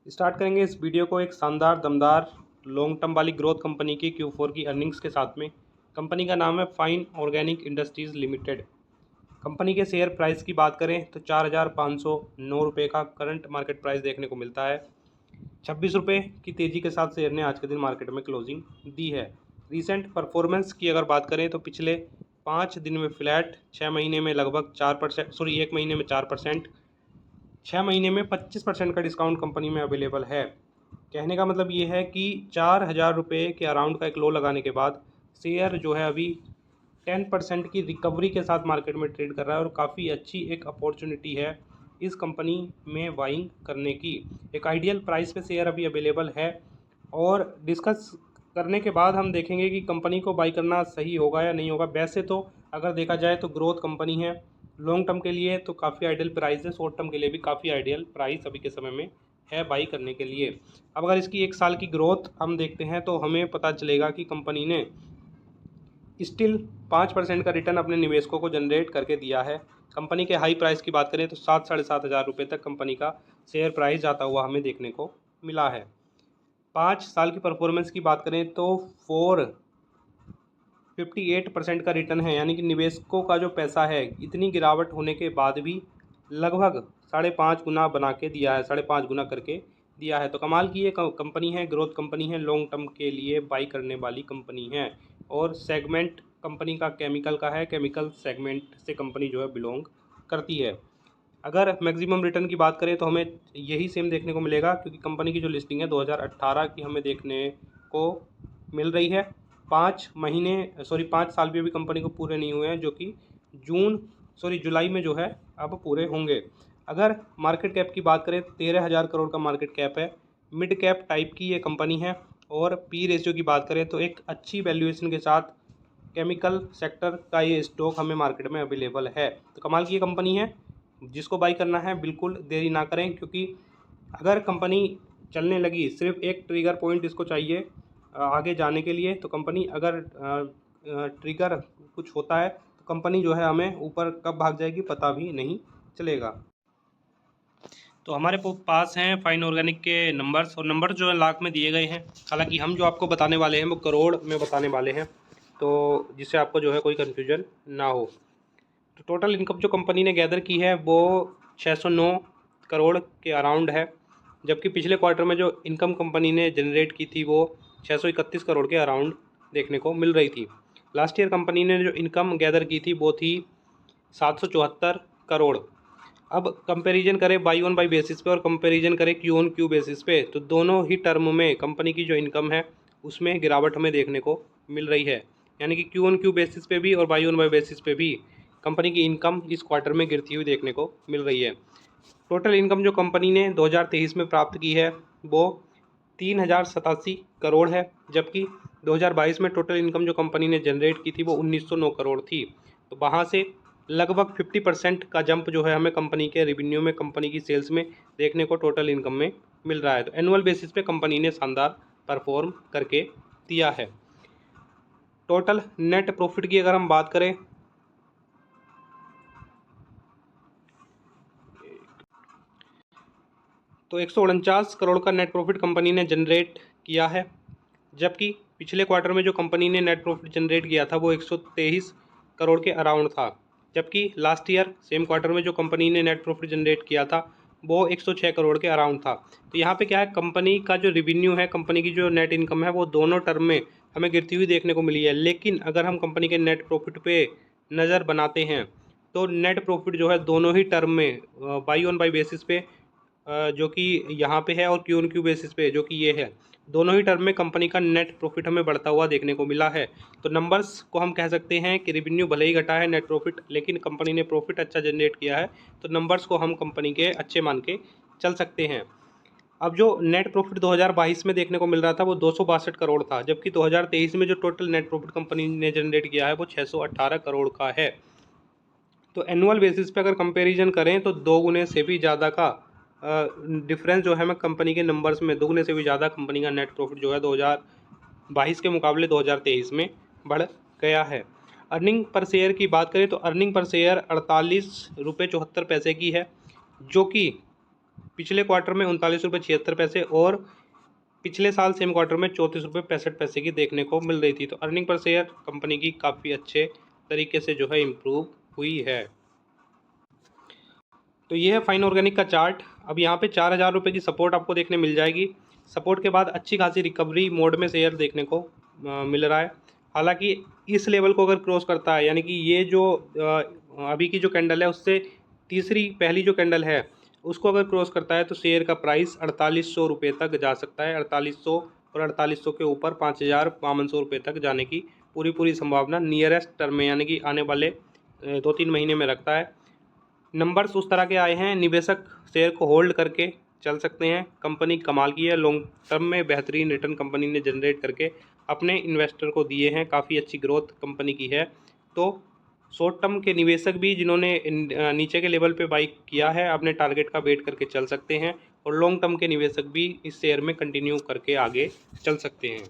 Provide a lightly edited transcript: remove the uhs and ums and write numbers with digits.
Start करेंगे इस video को एक शानदार दमदार लॉन्ग टर्म वाली ग्रोथ कंपनी की Q4 की अर्निंग्स के साथ में। कंपनी का नाम है fine organic industries limited. Company के शेयर प्राइस की बात करें तो 4,509 रुपये का करंट मार्केट प्राइस देखने को मिलता है। 26 रुपये की तेज़ी के साथ शेयर ने आज के दिन मार्केट में क्लोजिंग दी है। रीसेंट परफॉर्मेंस की अगर बात करें तो पिछले 5 दिन में फ्लैट, 6 महीने में लगभग 4%, 1 महीने में 4%, 6 महीने में 25% का डिस्काउंट कंपनी में अवेलेबल है। कहने का मतलब ये है कि 4,000 रुपये के अराउंड का एक लो लगाने के बाद शेयर जो है अभी 10% की रिकवरी के साथ मार्केट में ट्रेड कर रहा है और काफ़ी अच्छी एक अपॉर्चुनिटी है इस कंपनी में बाइंग करने की। एक आइडियल प्राइस पे शेयर अभी अवेलेबल है और डिस्कस करने के बाद हम देखेंगे कि कंपनी को बाई करना सही होगा या नहीं होगा। वैसे तो अगर देखा जाए तो ग्रोथ कंपनी है, लॉन्ग टर्म के लिए तो काफ़ी आइडियल प्राइस है, शॉर्ट टर्म के लिए भी काफ़ी आइडियल प्राइस अभी के समय में है बाई करने के लिए। अब अगर इसकी 1 साल की ग्रोथ हम देखते हैं तो हमें पता चलेगा कि कंपनी ने स्टिल 5% का रिटर्न अपने निवेशकों को जनरेट करके दिया है। कंपनी के हाई प्राइस की बात करें तो 7,000-7,500 तक कंपनी का शेयर प्राइस जाता हुआ हमें देखने को मिला है। 5 साल की परफॉर्मेंस की बात करें तो 458% का रिटर्न है, यानी कि निवेशकों का जो पैसा है इतनी गिरावट होने के बाद भी लगभग 5.5 गुना बना के दिया है, 5.5 गुना करके दिया है। तो कमाल की ये कंपनी है, ग्रोथ कंपनी है, लॉन्ग टर्म के लिए बाई करने वाली कंपनी है और सेगमेंट कंपनी का केमिकल का है, केमिकल सेगमेंट से कंपनी जो है बिलोंग करती है। अगर मैक्सिमम रिटर्न की बात करें तो हमें यही सेम देखने को मिलेगा, क्योंकि कंपनी की जो लिस्टिंग है 2018 की हमें देखने को मिल रही है। 5 साल भी अभी कंपनी को पूरे नहीं हुए हैं, जो कि जुलाई में जो है अब पूरे होंगे। अगर मार्केट कैप की बात करें 13,000 करोड़ का मार्केट कैप है, मिड कैप टाइप की ये कंपनी है। और पी रेशियो की बात करें तो एक अच्छी वैल्यूएशन के साथ केमिकल सेक्टर का ये स्टॉक हमें मार्केट में अवेलेबल है। तो कमाल की ये कंपनी है, जिसको बाई करना है बिल्कुल देरी ना करें, क्योंकि अगर कंपनी चलने लगी, सिर्फ एक ट्रिगर पॉइंट इसको चाहिए आगे जाने के लिए, तो कंपनी अगर ट्रिगर कुछ होता है तो कंपनी जो है हमें ऊपर कब भाग जाएगी पता भी नहीं चलेगा। तो हमारे पास हैं फाइन ऑर्गेनिक के नंबर्स, और नंबर जो है लाख में दिए गए हैं। हालांकि हम जो आपको बताने वाले हैं वो करोड़ में बताने वाले हैं, तो जिससे आपको जो है कोई कन्फ्यूजन ना हो। तो टोटल इनकम जो कंपनी ने गैदर की है वो 609 करोड़ के अराउंड है, जबकि पिछले क्वार्टर में जो इनकम कंपनी ने जनरेट की थी वो 631 करोड़ के अराउंड देखने को मिल रही थी। लास्ट ईयर कंपनी ने जो इनकम गैदर की थी वो थी 774 करोड़। अब कंपैरिजन करें बाई ऑन बाई बेसिस पे और कंपैरिजन करें क्यू ऑन क्यू बेसिस पे, तो दोनों ही टर्म में कंपनी की जो इनकम है उसमें गिरावट हमें देखने को मिल रही है। यानी कि क्यू ऑन क्यू बेसिस पे भी और बाई ऑन बाई बेसिस पे भी कंपनी की इनकम इस क्वार्टर में गिरती हुई देखने को मिल रही है। टोटल इनकम जो कंपनी ने 2023 में प्राप्त की है वो 3,087 करोड़ है, जबकि 2022 में टोटल इनकम जो कंपनी ने जनरेट की थी वो 1,909 करोड़ थी। तो वहाँ से लगभग 50% का जंप जो है हमें कंपनी के रेवेन्यू में, कंपनी की सेल्स में देखने को टोटल इनकम में मिल रहा है। तो एनुअल बेसिस पे कंपनी ने शानदार परफॉर्म करके दिया है। टोटल नेट प्रॉफिट की अगर हम बात करें तो 149 करोड़ का नेट प्रॉफिट कंपनी ने जनरेट किया है, जबकि पिछले क्वार्टर में जो कंपनी ने नेट प्रॉफिट जनरेट किया था वो 123 करोड़ के अराउंड था। जबकि लास्ट ईयर सेम क्वार्टर में जो कंपनी ने नेट प्रॉफिट जनरेट किया था वो 106 करोड़ के अराउंड था। तो यहाँ पे क्या है, कंपनी का जो रेवेन्यू है, कंपनी की जो नेट इनकम है वो दोनों टर्म में हमें गिरती हुई देखने को मिली है। लेकिन अगर हम कंपनी के नेट प्रॉफिट पे नज़र बनाते हैं तो नेट प्रॉफिट जो है दोनों ही टर्म में बाई ऑन बाई बेसिस पे जो कि यहाँ पे है और क्यू ऑन क्यू बेसिस पे जो कि ये है, दोनों ही टर्म में कंपनी का नेट प्रॉफिट हमें बढ़ता हुआ देखने को मिला है। तो नंबर्स को हम कह सकते हैं कि रेवेन्यू भले ही घटा है, नेट प्रॉफिट, लेकिन कंपनी ने प्रॉफिट अच्छा जनरेट किया है, तो नंबर्स को हम कंपनी के अच्छे मान के चल सकते हैं। अब जो नेट प्रॉफिट 2022 में देखने को मिल रहा था वो 262 करोड़ था, जबकि 2023 में जो टोटल नेट प्रॉफिट कंपनी ने जनरेट किया है वो 618 करोड़ का है। तो एनुअल बेसिस पे अगर कंपैरिजन करें तो 2 गुने से भी ज़्यादा का डिफरेंस जो है मैं कंपनी के नंबर्स में 2 गुने से भी ज़्यादा कंपनी का नेट प्रॉफिट जो है 2022 के मुकाबले 2023 में बढ़ गया है। अर्निंग पर शेयर की बात करें तो अर्निंग पर शेयर 48 रुपये 74 पैसे की है, जो कि पिछले क्वार्टर में 39 रुपये 76 पैसे और पिछले साल सेम क्वार्टर में 34 रुपये 65 पैसे की देखने को मिल रही थी। तो अर्निंग पर शेयर कंपनी की काफ़ी अच्छे तरीके से जो है इम्प्रूव हुई है। तो ये है फाइन ऑर्गेनिक का चार्ट। अब यहाँ पे 4000 रुपये की सपोर्ट आपको देखने मिल जाएगी। सपोर्ट के बाद अच्छी खासी रिकवरी मोड में शेयर देखने को मिल रहा है। हालांकि इस लेवल को अगर क्रॉस करता है, यानी कि ये जो अभी की जो कैंडल है उससे पहली जो कैंडल है उसको अगर क्रॉस करता है तो शेयर का प्राइस 4800 रुपये तक जा सकता है। 4800 और 4800 के ऊपर 5500 रुपये तक जाने की पूरी संभावना नियरेस्ट टर्म में, यानी कि आने वाले 2-3 महीने में रखता है। नंबर्स उस तरह के आए हैं, निवेशक शेयर को होल्ड करके चल सकते हैं। कंपनी कमाल की है, लॉन्ग टर्म में बेहतरीन रिटर्न कंपनी ने जनरेट करके अपने इन्वेस्टर को दिए हैं। काफ़ी अच्छी ग्रोथ कंपनी की है। तो शॉर्ट टर्म के निवेशक भी जिन्होंने नीचे के लेवल पे बाई किया है अपने टारगेट का वेट करके चल सकते हैं, और लॉन्ग टर्म के निवेशक भी इस शेयर में कंटिन्यू करके आगे चल सकते हैं।